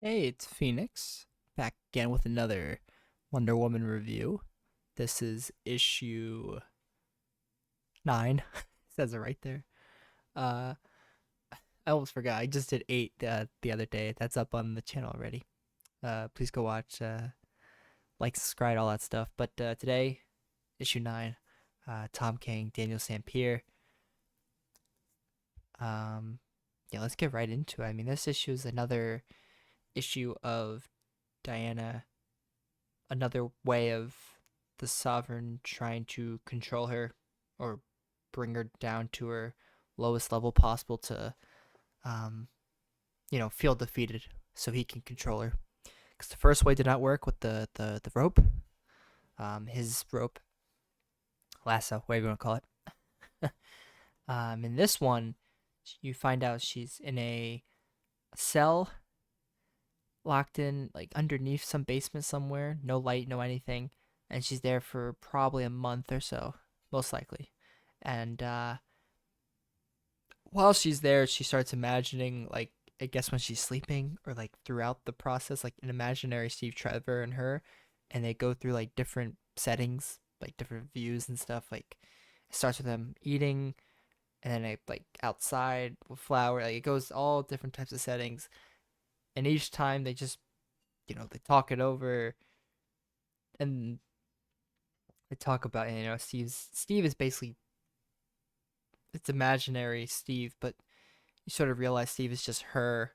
Hey, it's Phoenix, back again with another Wonder Woman review. This is issue 9. Says it right there. Uh, I almost forgot. I just did 8 the other day. That's up on the channel already. Please go watch, like, subscribe, all that stuff. But today, issue 9, Tom King, Daniel Sampere. Um, yeah, let's get right into it. I mean, this issue is another issue of Diana, another way of the sovereign trying to control her or bring her down to her lowest level possible to, um, feel defeated so he can control her. Because the first way did not work with the rope, his rope, lasso, whatever you want to call it. In this one, you find out she's in a cell locked in like underneath some basement somewhere, no light, no anything, and she's there for probably a month or so, most likely. And while she's there, she starts imagining, like, I guess when she's sleeping or like throughout the process, like an imaginary Steve Trevor and her, and they go through like different settings, like different views and stuff. Like it starts with them eating, and then like outside with flower. Like it goes all different types of settings, and each time they just they talk it over, and they talk about Steve is basically, it's imaginary Steve, but you sort of realize Steve is just her,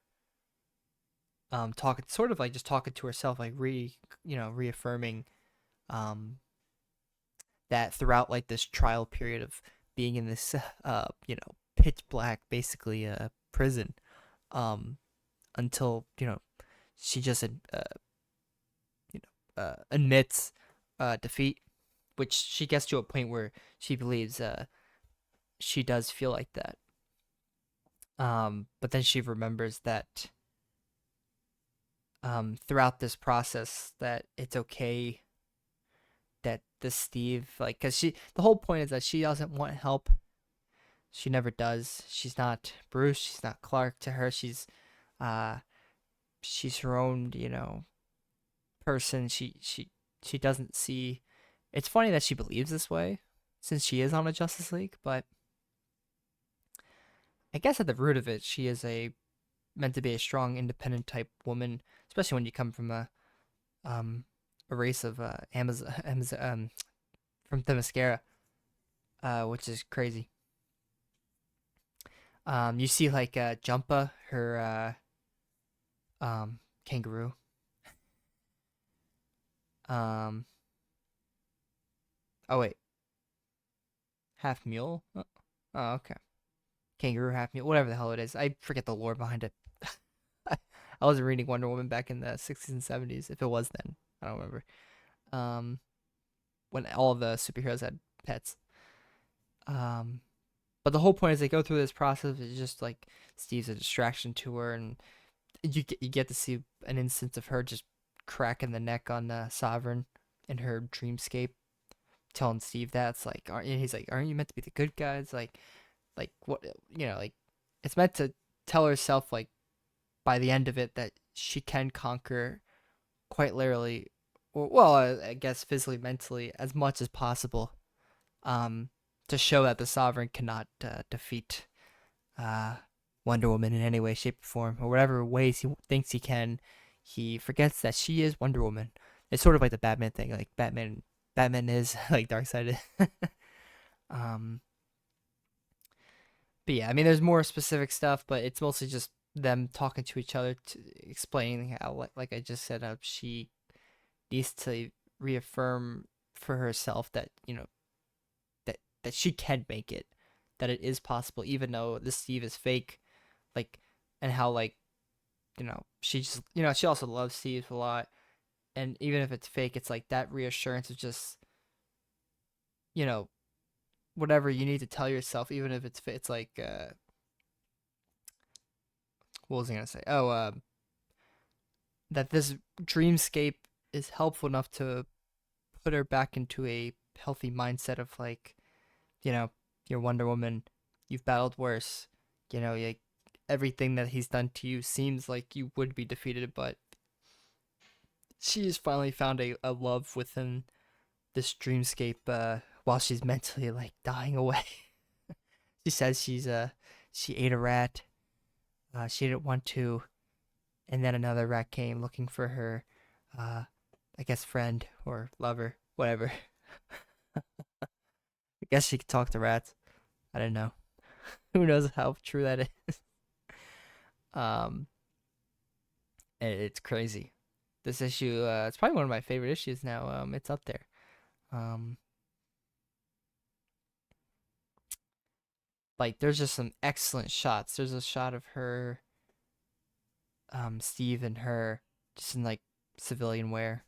talking, sort of like just talking to herself, like reaffirming, um that throughout like this trial period of being in this pitch black, basically, prison, um until she just admits defeat, which she gets to a point where she believes she does feel like that. But then she remembers that, throughout this process, that it's okay that the Steve, like, because the whole point is that she doesn't want help. She never does. She's not Bruce. She's not Clark to her. Uh, she's her own, person. She doesn't see. It's funny that she believes this way, since she is on a Justice League. But I guess at the root of it, she is a meant to be a strong, independent type woman, especially when you come from um a race of Amazon, from Themyscira, which is crazy. You see like Jumpa, her kangaroo. Um, oh wait, half mule. Oh, okay, kangaroo, half mule, whatever the hell it is. I forget the lore behind it. I wasn't reading Wonder Woman back in the 60s and 70s. If it was then, I don't remember. Um, when all of the superheroes had pets. Um, but the whole point is they go through this process. It's just like Steve's a distraction to her, and you get to see an instance of her just cracking the neck on the Sovereign in her dreamscape, telling Steve that it's like, and he's like, "Aren't you meant to be the good guys?" Like what, like it's meant to tell herself, like, by the end of it, that she can conquer, quite literally, or well, I guess physically, mentally, as much as possible, um, to show that the Sovereign cannot defeat uh, Wonder Woman in any way, shape, or form, or whatever ways he thinks he can. He forgets that she is Wonder Woman. It's sort of like the Batman thing. Like Batman is like Darkseid. um, but yeah, I mean, there's more specific stuff, but it's mostly just them talking to each other, to explaining how, like I just said, she needs to reaffirm for herself that that she can make it, that it is possible, even though this Steve is fake, like, and how, like, she just, she also loves Steve a lot, and even if it's fake, it's like that reassurance of just, you know whatever you need to tell yourself, even if it's like, what was I gonna say? Oh, that this dreamscape is helpful enough to put her back into a healthy mindset of, like, you know, you're Wonder Woman, you've battled worse, you know, everything that he's done to you seems like you would be defeated, but she has finally found a love within this dreamscape while she's mentally like dying away. She says she ate a rat. She didn't want to, and then another rat came looking for her. Uh, I guess friend or lover, whatever. I guess she could talk to rats. I don't know. Who knows how true that is? Um, it's crazy. This issue, it's probably one of my favorite issues now. It's up there. Um, like there's just some excellent shots. There's a shot of her, Steve and her, just in like civilian wear,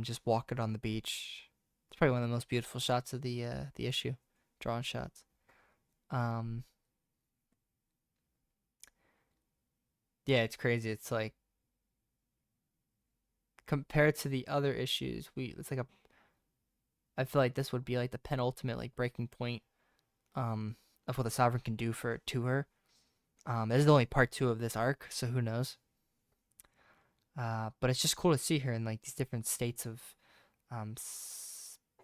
just walking on the beach. It's probably one of the most beautiful shots of the issue, drawn shots. Um, yeah, it's crazy. It's like compared to the other issues, it's like a. I feel like this would be like the penultimate like breaking point, of what the Sovereign can do for to her. This is only part two of this arc, so who knows? But it's just cool to see her in like these different states of um,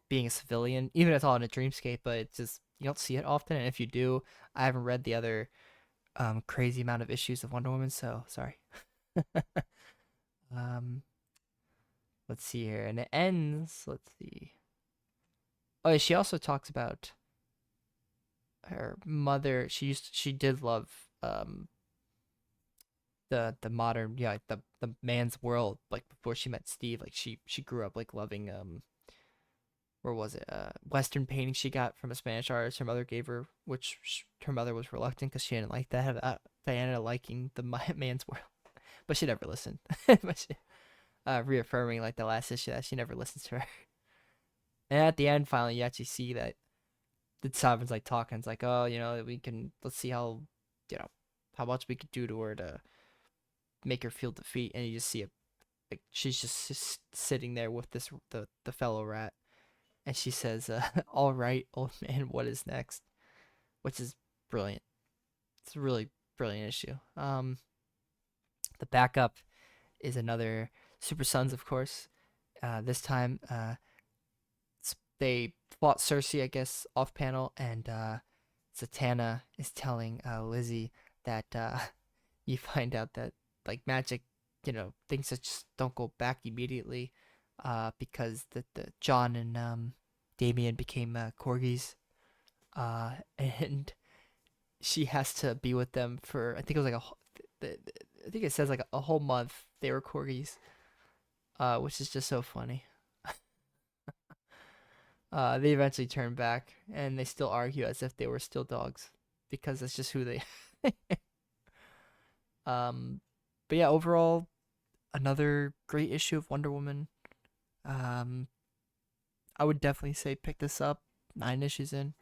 being a civilian, even if it's all in a dreamscape. But it's just you don't see it often, and if you do, I haven't read the other crazy amount of issues of Wonder Woman, so sorry. um, let's see here, and it ends. Let's see. Oh, yeah, she also talks about her mother. She did love the modern, yeah, like the man's world, like before she met Steve. Like she grew up like loving where was it, Western painting she got from a Spanish artist her mother gave her, which her mother was reluctant because she didn't like that. Diana liking the man's world, but she never listened. But she, reaffirming like the last issue that she never listens to her. And at the end, finally, you actually see that the Sovereign's like talking. It's like, oh, let's see how, you know, how much we could do to her to make her feel defeat. And you just see it, like she's just sitting there with the fellow rat, and she says, "All right, old man, what is next?" Which is brilliant. It's a really brilliant issue. The backup is another Super Sons, of course. This time, they fought Cersei, I guess, off panel, and Zatanna is telling Lizzie that you find out that like magic, things that just don't go back immediately, because the John and Damien became corgis, and she has to be with them for I think it was like I think it says like a whole month they were corgis, which is just so funny. They eventually turn back and they still argue as if they were still dogs because that's just who they. um, but yeah, overall, another great issue of Wonder Woman. Um, I would definitely say pick this up. 9 issues in.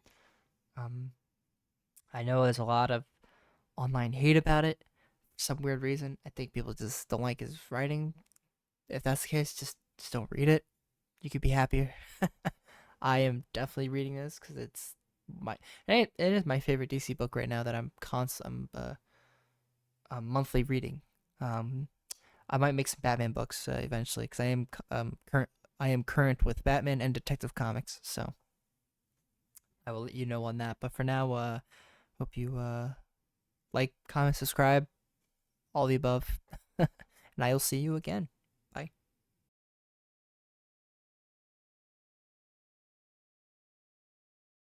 Um, I know there's a lot of online hate about it for some weird reason. I think people just don't like his writing. If that's the case, just don't read it. You could be happier. I am definitely reading this because it's my it is my favorite DC book right now that I'm monthly reading. Um, I might make some Batman books eventually because I am current with Batman and Detective Comics, so I will let you know on that. But for now, hope you like, comment, subscribe, all the above, and I will see you again.